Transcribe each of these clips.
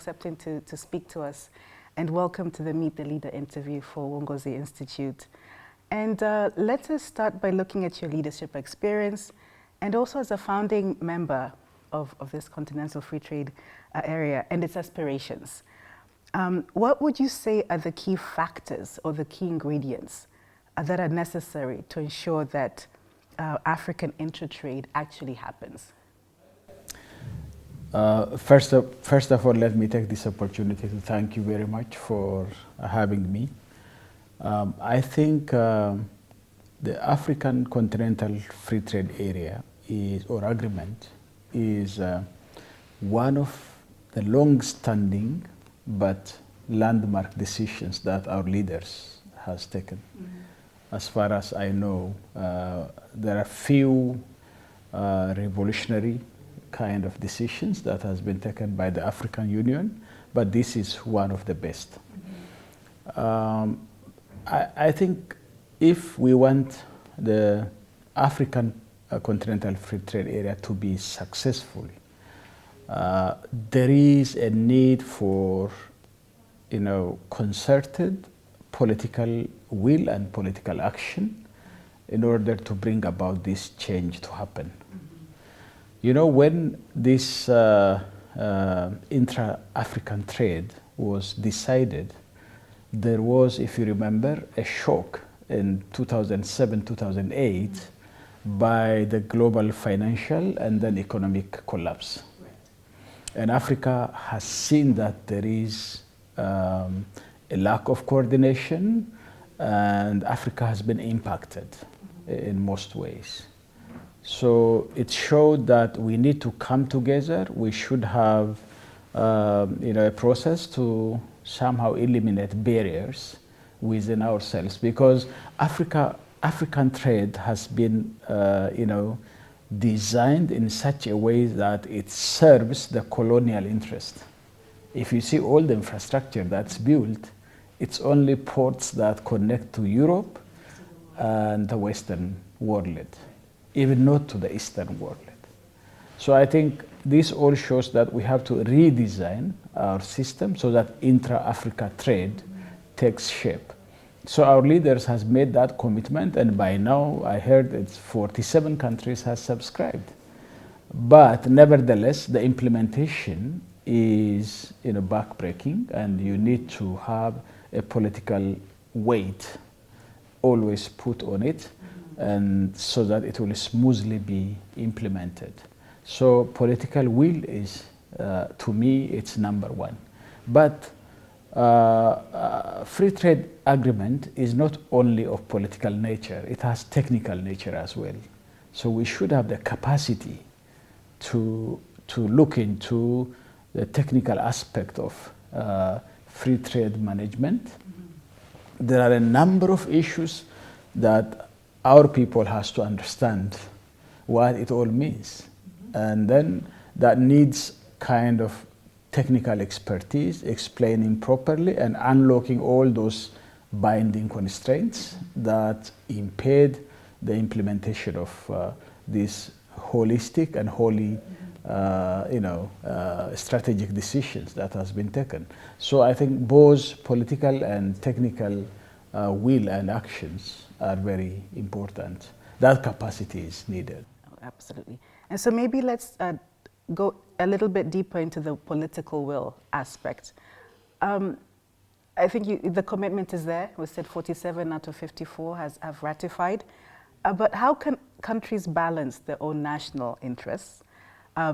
accepting to speak to us. And welcome to the Meet the Leader interview for Wongozi Institute. And let us start by looking at your leadership experience and also as a founding member of this continental free trade area and its aspirations. What would you say are the key factors or the key ingredients that are necessary to ensure that African intra-trade actually happens? First of all, let me take this opportunity to thank you very much for having me. I think the African Continental Free Trade Area or agreement is one of the long-standing but landmark decisions that our leaders has taken. Mm-hmm. As far as I know, there are few revolutionary kind of decisions that has been taken by the African Union, but this is one of the best. Mm-hmm. I think if we want the African Continental Free Trade Area to be successful, there is a need for, concerted political will and political action in order to bring about this change to happen. Mm-hmm. When this intra-African trade was decided, there was, if you remember, a shock in 2007, 2008 by the global financial and then economic collapse. Right. And Africa has seen that there is a lack of coordination, and Africa has been impacted in most ways. So it showed that we need to come together. We should have a process to somehow eliminate barriers within ourselves, because African trade has been designed in such a way that it serves the colonial interest. If you see all the infrastructure that's built, it's only ports that connect to Europe and the Western world, even not to the Eastern world. So I think this all shows that we have to redesign our system so that intra-Africa trade takes shape. So our leaders has made that commitment, and by now I heard it's 47 countries has subscribed. But nevertheless, the implementation is backbreaking, and you need to have a political weight always put on it, and so that it will smoothly be implemented. So political will is, to me, it's number one. But free trade agreement is not only of political nature, it has technical nature as well. So we should have the capacity to look into the technical aspect of free trade management. Mm-hmm. There are a number of issues that our people has to understand what it all means. Mm-hmm. And then that needs kind of technical expertise, explaining properly and unlocking all those binding constraints that impede the implementation of these holistic and wholly strategic decisions that has been taken. So I think both political and technical will and actions are very important. That capacity is needed. Oh, absolutely. And so maybe let's go a little bit deeper into the political will aspect. I think the commitment is there. We said 47 out of 54 have ratified. But how can countries balance their own national interests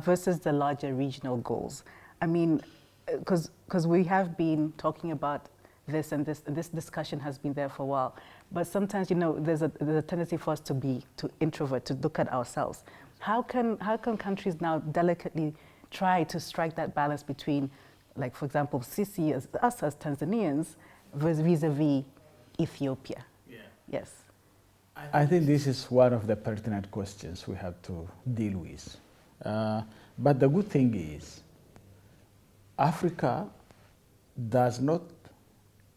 versus the larger regional goals? I mean, because we have been talking about this, and this discussion has been there for a while. But sometimes, there's a tendency for us to introvert, to look at ourselves. How can countries now delicately try to strike that balance between, like, for example, Sisi, us as Tanzanians, vis-a-vis Ethiopia? Yeah. Yes. I think this is one of the pertinent questions we have to deal with. But the good thing is, Africa does not,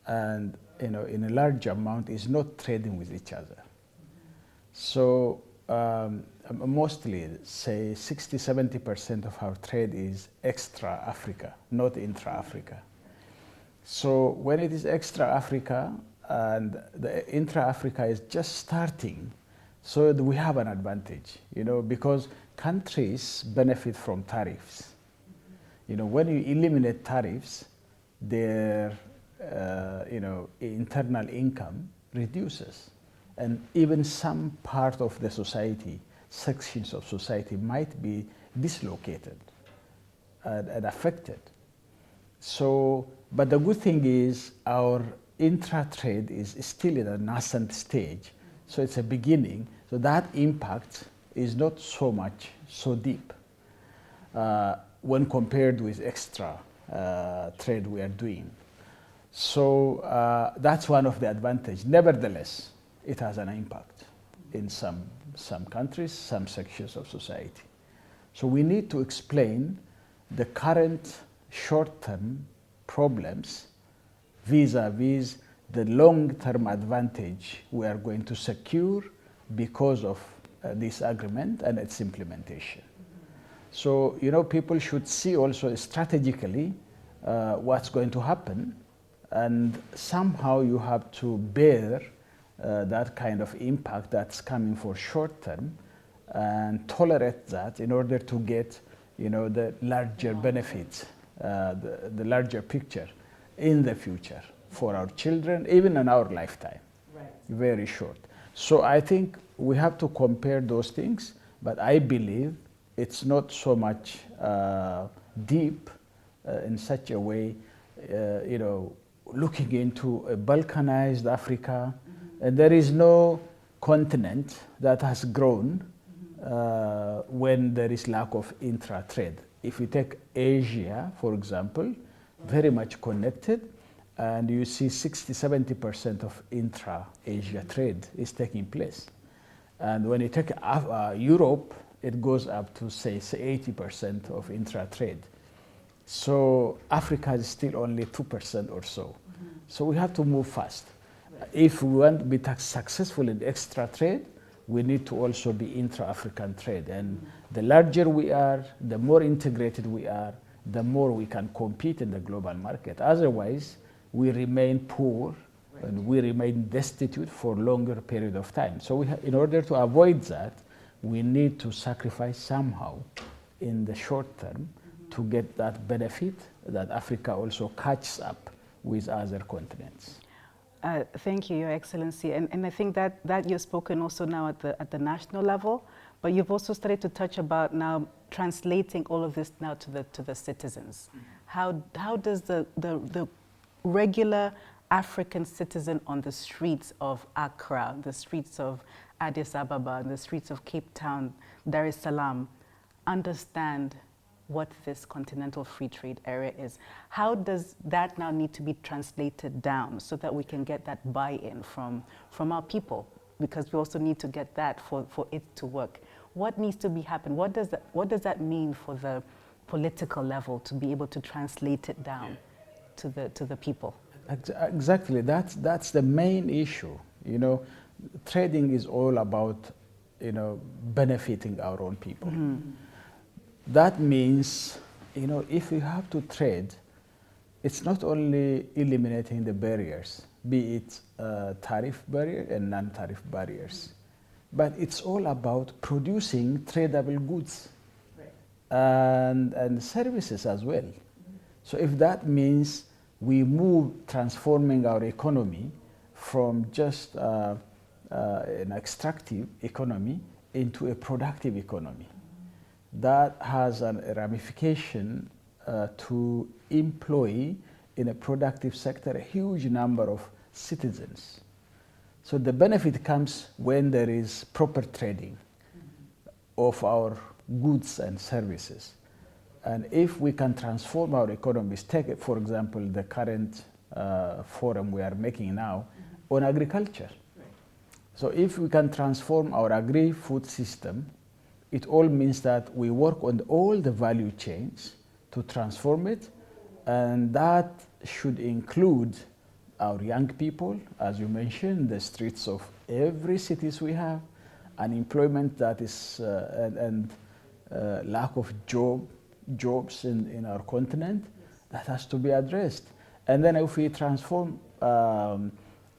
and in a large amount, is not trading with each other. So mostly, say 60–70% of our trade is extra-Africa, not intra-Africa. So when it is extra-Africa and the intra-Africa is just starting, so we have an advantage, because countries benefit from tariffs. When you eliminate tariffs, their internal income reduces. And even some part of the society, sections of society might be dislocated and affected. So, but the good thing is our intra-trade is still in a nascent stage. So it's a beginning. So that impact is not so deep when compared with extra trade we are doing. So that's one of the advantages. Nevertheless, it has an impact in some countries, some sections of society. So we need to explain the current short-term problems vis-a-vis the long-term advantage we are going to secure because of this agreement and its implementation. So, people should see also strategically what's going to happen, and somehow you have to bear that kind of impact that's coming for short term and tolerate that in order to get, the larger benefits, the larger picture in the future for our children, even in our lifetime. Right. Very short. So I think we have to compare those things, but I believe it's not so much deep in such a way, looking into a balkanized Africa, and there is no continent that has grown when there is lack of intra-trade. If you take Asia, for example, very much connected, and you see 60–70% of intra-Asia trade is taking place. And when you take Europe, it goes up to say 80% of intra-trade. So Africa is still only 2% or so. So we have to move fast. If we want to be successful in extra trade, we need to also be intra-African trade. And the larger we are, the more integrated we are, the more we can compete in the global market. Otherwise, we remain poor and we remain destitute for a longer period of time. So in order to avoid that, we need to sacrifice somehow in the short term to get that benefit that Africa also catches up with other continents. Thank you, Your Excellency. And I think that you've spoken also now at the national level, but you've also started to touch about now translating all of this now to the citizens. How does the regular African citizen on the streets of Accra, the streets of Addis Ababa, the streets of Cape Town, Dar es Salaam, understand what this continental free trade area is? How does that now need to be translated down so that we can get that buy-in from our people? Because we also need to get that for it to work. What needs to be happen? What does that mean for the political level to be able to translate it down to the people? Exactly, that's the main issue. Trading is all about, benefiting our own people. That means, if you have to trade, it's not only eliminating the barriers, be it tariff barrier and non-tariff barriers, but it's all about producing tradable goods and services as well. So if that means we move transforming our economy from just an extractive economy into a productive economy, that has a ramification to employ in a productive sector a huge number of citizens. So the benefit comes when there is proper trading of our goods and services. And if we can transform our economies, take, for example, the current forum we are making now on agriculture. So if we can transform our agri-food system, it all means that we work on all the value chains to transform it, and that should include our young people, as you mentioned, the streets of every cities we have, unemployment that is, and lack of jobs in our continent, that has to be addressed. And then if we transform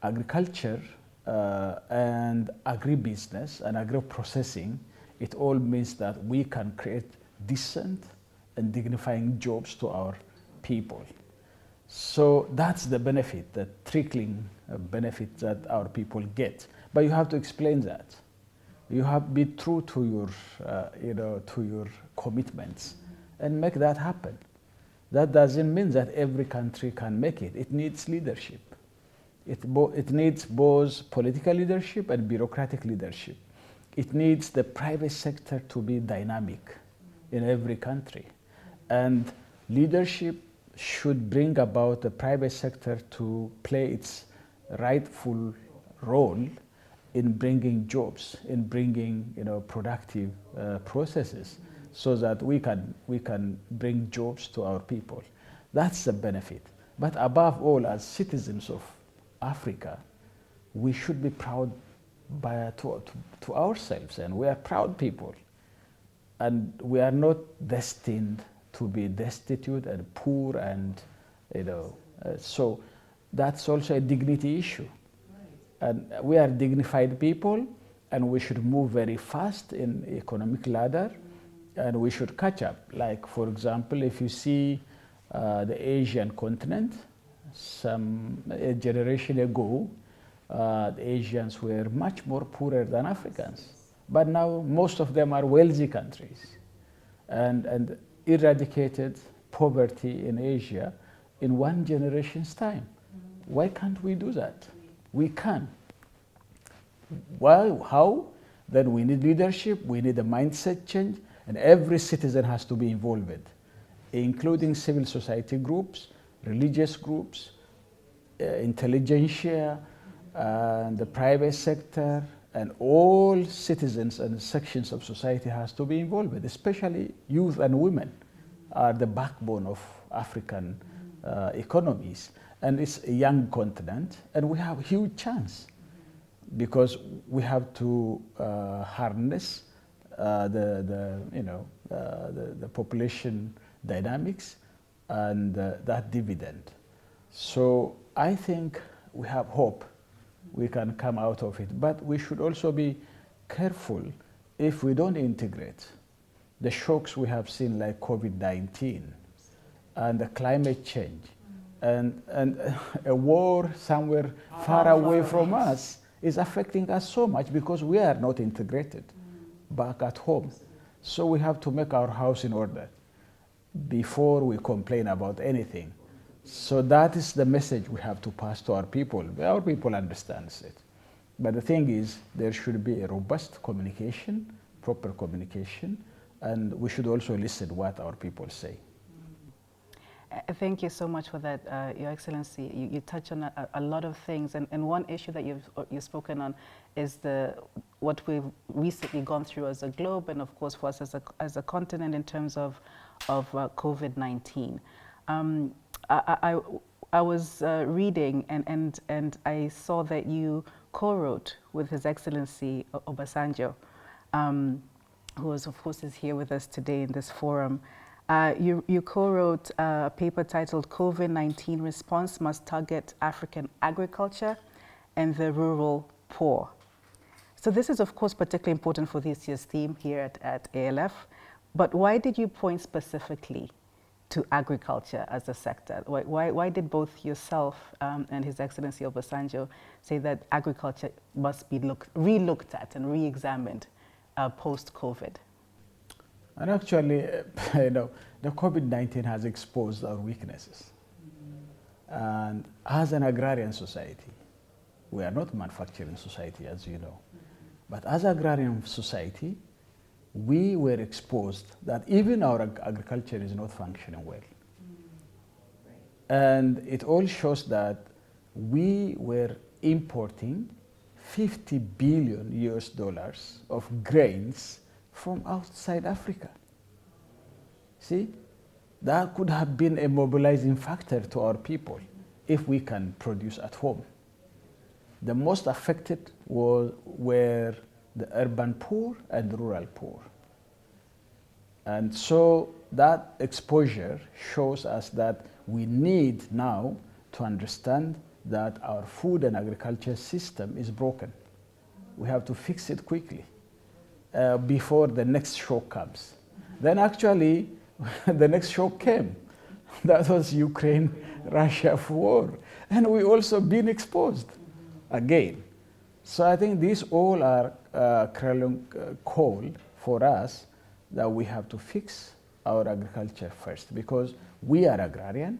agriculture and agribusiness and agri-processing, it all means that we can create decent and dignifying jobs to our people. So that's the benefit, the trickling benefit that our people get. But you have to explain that. You have to be true to your, to your commitments and make that happen. That doesn't mean that every country can make it. It needs leadership. It needs both political leadership and bureaucratic leadership. It needs the private sector to be dynamic in every country. And leadership should bring about the private sector to play its rightful role in bringing jobs, in bringing productive processes, so that we can bring jobs to our people. That's the benefit. But above all, as citizens of Africa, we should be proud to ourselves, and we are proud people. And we are not destined to be destitute and poor, and so that's also a dignity issue. And we are dignified people, and we should move very fast in economic ladder, and we should catch up. Like, for example, if you see the Asian continent, a generation ago, the Asians were much more poorer than Africans. But now most of them are wealthy countries, and eradicated poverty in Asia in one generation's time. Why can't we do that? We can. Why? How? Then we need leadership, we need a mindset change, and every citizen has to be involved, including civil society groups, religious groups, intelligentsia, and the private sector, and all citizens and sections of society has to be involved, especially youth and women are the backbone of African economies. And it's a young continent, and we have a huge chance because we have to harness the population dynamics and that dividend. So I think we have hope we can come out of it, but we should also be careful if we don't integrate the shocks we have seen, like COVID-19 and the climate change and a war somewhere far away from us is affecting us so much because we are not integrated back at home. So we have to make our house in order before we complain about anything. So that is the message we have to pass to our people. Our people understands it. But the thing is, there should be a robust communication, proper communication, and we should also listen what our people say. Thank you so much for that, Your Excellency. You touch on a lot of things, and one issue that you've spoken on is what we've recently gone through as a globe, and of course for us as a continent in terms of COVID-19. I was reading and I saw that you co-wrote with His Excellency Obasanjo, who of course is here with us today in this forum. You co-wrote a paper titled COVID-19 Response Must Target African Agriculture and the Rural Poor. So this is of course particularly important for this year's theme here at ALF, but why did you point specifically to agriculture as a sector? Why did both yourself and His Excellency Obasanjo say that agriculture must be re-looked at and re-examined post-COVID? And actually, the COVID-19 has exposed our weaknesses. And as an agrarian society, we are not a manufacturing society, as you know. But as an agrarian society, we were exposed that even our agriculture is not functioning well. And it all shows that we were importing $50 billion of grains from outside Africa. See, that could have been a mobilizing factor to our people if we can produce at home. The most affected were the urban poor and rural poor. And so that exposure shows us that we need now to understand that our food and agriculture system is broken. We have to fix it quickly before the next shock comes. Then actually, the next shock came. That was Ukraine-Russia war. And we also been exposed again. So I think these all are call for us that we have to fix our agriculture first, because we are agrarian.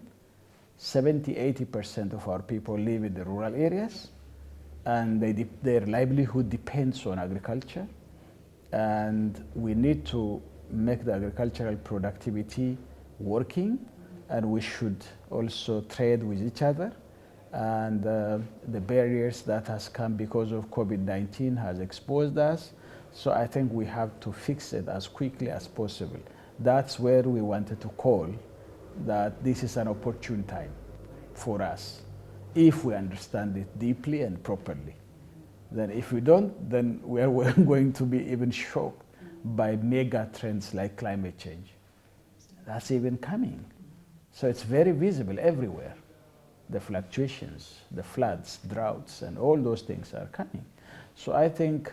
70–80% of our people live in the rural areas, and their livelihood depends on agriculture. And we need to make the agricultural productivity working, and we should also trade with each other. And the barriers that has come because of COVID-19 has exposed us. So I think we have to fix it as quickly as possible. That's where we wanted to call that this is an opportune time for us, if we understand it deeply and properly. Then if we don't, then we're going to be even shocked by mega trends like climate change. That's even coming. So it's very visible everywhere. The fluctuations, the floods, droughts, and all those things are coming. So I think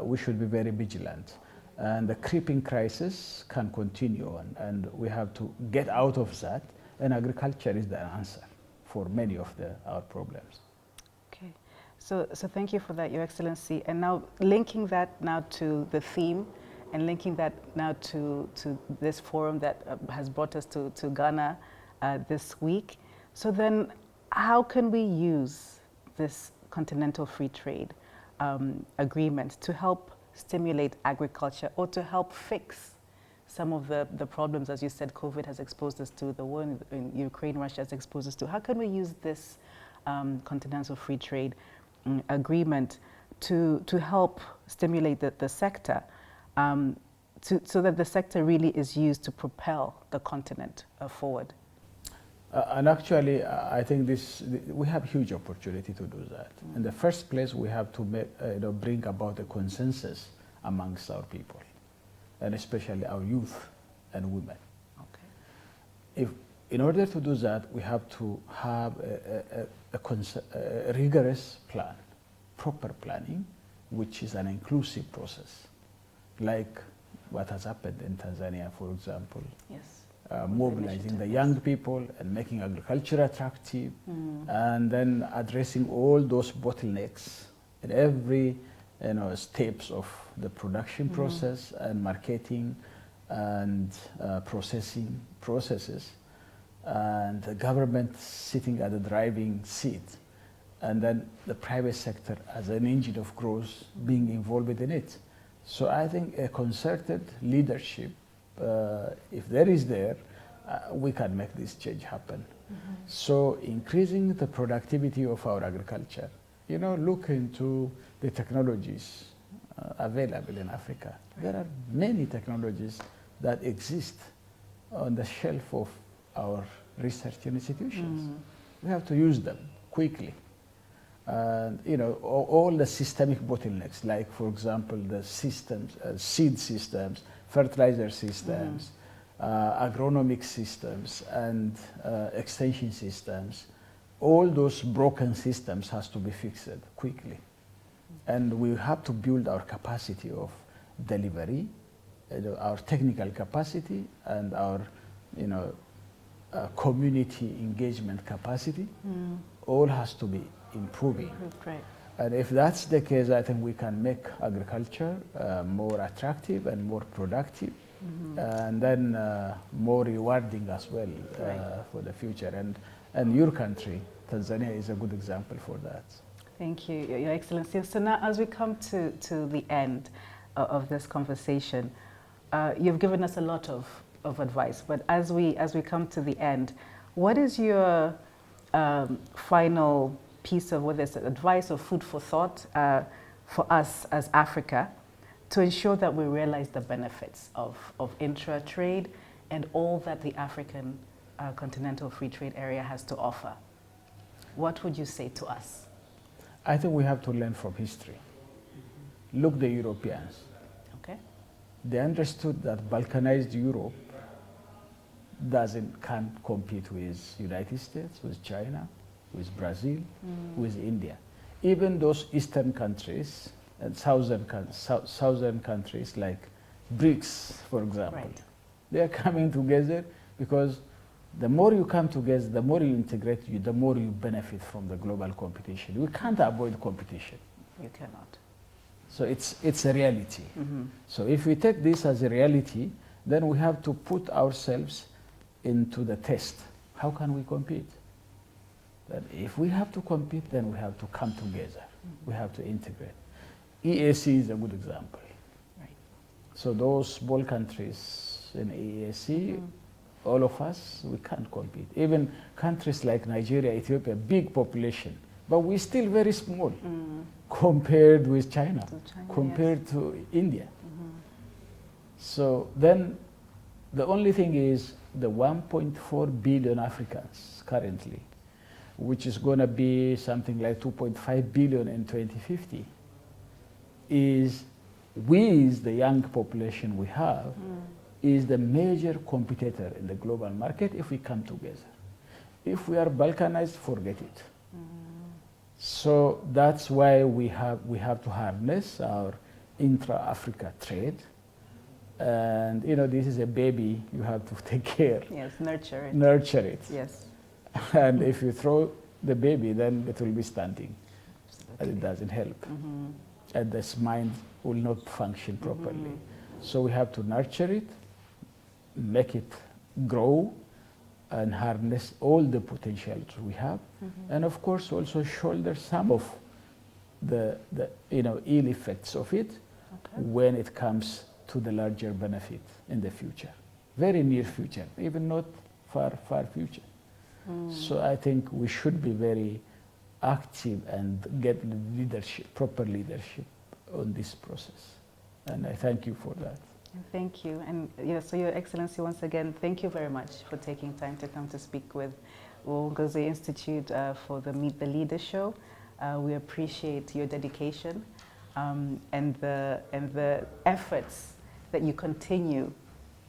we should be very vigilant. And the creeping crisis can continue on, and we have to get out of that, and agriculture is the answer for many of our problems. Okay, so thank you for that, Your Excellency. And now linking that now to the theme, and linking that now to this forum that has brought us to Ghana this week. So then, how can we use this continental free trade agreement to help stimulate agriculture, or to help fix some of the problems, as you said, COVID has exposed us to, the war in Ukraine, Russia has exposed us to? How can we use this continental free trade agreement to help stimulate the sector, so that the sector really is used to propel the continent forward? And actually, I think we have huge opportunity to do that. In the first place, we have to bring about a consensus amongst our people, and especially our youth and women. Okay. In order to do that, we have to have a rigorous plan, proper planning, which is an inclusive process, like what has happened in Tanzania, for example. Yes. Mobilizing the young people and making agriculture attractive, and then addressing all those bottlenecks in every steps of the production process and marketing and processing processes, and the government sitting at the driving seat, and then the private sector as an engine of growth being involved in it. So I think a concerted leadership, if there is we can make this change happen. So increasing the productivity of our agriculture, look into the technologies available in Africa. There are many technologies that exist on the shelf of our research institutions. We have to use them quickly. And all the systemic bottlenecks, like for example the systems, seed systems, fertilizer systems, agronomic systems, and extension systems, all those broken systems has to be fixed quickly. And we have to build our capacity of delivery, our technical capacity, and our community engagement capacity. All has to be improving. Great. And if that's the case, I think we can make agriculture more attractive and more productive, and then more rewarding as well for the future. And your country, Tanzania, is a good example for that. Thank you, Your Excellency. So now, as we come to the end of this conversation, you've given us a lot of advice. But as we come to the end, what is your final piece of, whether it's advice or food for thought for us as Africa, to ensure that we realize the benefits of intra-trade and all that the African continental free trade area has to offer? What would you say to us? I think we have to learn from history. Look the Europeans. Okay. They understood that Balkanized Europe can't compete with United States, with China, with Brazil, with India. Even those eastern countries and southern countries like BRICS, for example, Right. they are coming together because the more you come together, the more you integrate, the more you benefit from the global competition. We can't avoid competition. You cannot. So it's a reality. So if we take this as a reality, then we have to put ourselves into the test. How can we compete? That if we have to compete, then we have to come together. We have to integrate. EAC is a good example. Right. So those small countries in EAC, all of us, we can't compete. Even countries like Nigeria, Ethiopia, big population, but we're still very small compared with China, compared to India. So then the only thing is the 1.4 billion Africans currently, which is going to be something like 2.5 billion in 2050, is with the young population we have, is the major competitor in the global market if we come together. If we are balkanized, forget it. So that's why we have to harness our intra-Africa trade. And this is a baby, you have to take care. Yes, nurture it. Nurture it. Yes. And if you throw the baby, then it will be stunting. Absolutely. And it doesn't help. And this mind will not function properly. So we have to nurture it, make it grow, and harness all the potential we have. And of course also shoulder some of the ill effects of it when it comes to the larger benefit in the future. Very near future, even not far future. So I think we should be very active and get leadership, proper leadership on this process. And I thank you for that. Thank you. And so Your Excellency, once again, thank you very much for taking time to come to speak with Uongozi Institute for the Meet the Leader show. We appreciate your dedication and the efforts that you continue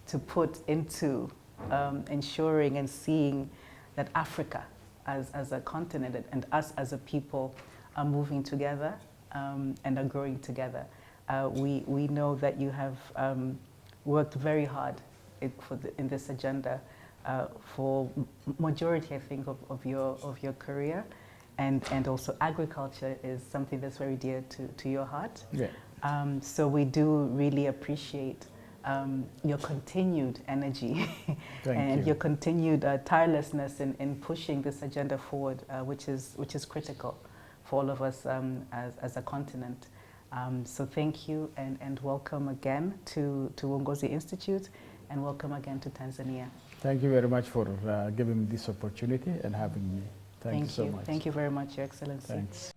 to put into ensuring and seeing that Africa as a continent and us as a people are moving together and are growing together. We know that you have worked very hard in this agenda for majority, I think, of your career, and also agriculture is something that's very dear to your heart. Yeah. So we do really appreciate your continued energy and your continued tirelessness in pushing this agenda forward, which is critical for all of us as a continent. So thank you and welcome again to Uongozi Institute, and welcome again to Tanzania. Thank you very much for giving me this opportunity and having me. Thank you so much. Thank you very much, Your Excellency. Thanks.